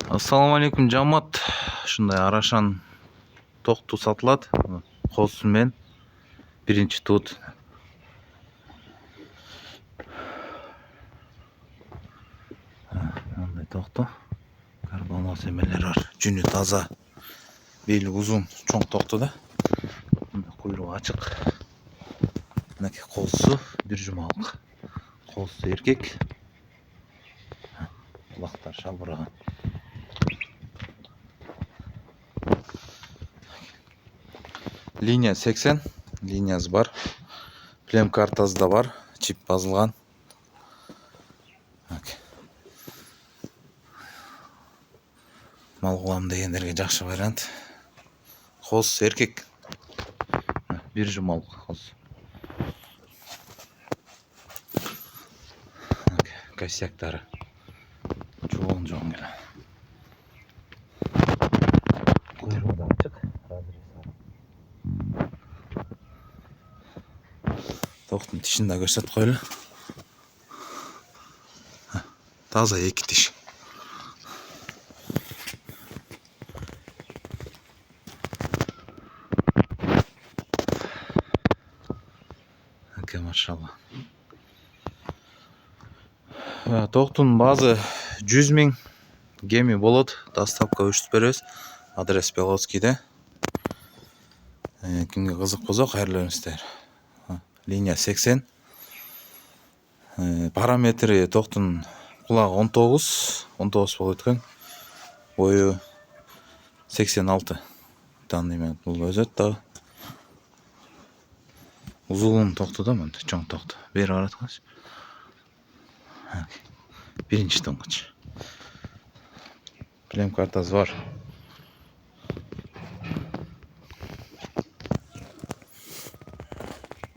Assalamu alaikum жамат. Ушундай арашан токту сатылат. Козусу менен биринчи тут. Мындай токту. Карбоноз эмелер бар. Жүнү таза. Бели узун, чоң токту да. Куйругу ачык. Мынакей козусу бир жумалык. Козусу эркек. Кулактар шалбыраган. Линия 80, линиясы бар. Плем картасы да бар, чип басылган. Мал кылам дегендерге жакшы вариант. Коз эркек. Бир жумалык коз. Косяктары чоң эле. Куйругу да ачык. Токтун тишин да көрсөтүп коелу. Таза эки тиш. Машалла. Токтун баазы 100 000 геми болот. Доставка өчтүп беребиз. Адрес Беловскийде. Кимге кызык болсо кайрылыңыздар. Линия 80. Параметри токтун кулагы 19 болуп өткөн. Бою 86. Таныйм бул өзөт да. Узун токту да, мындай чоң токту. Бери каратканчы. Биринчи тоңгуч. Плем картасы бар.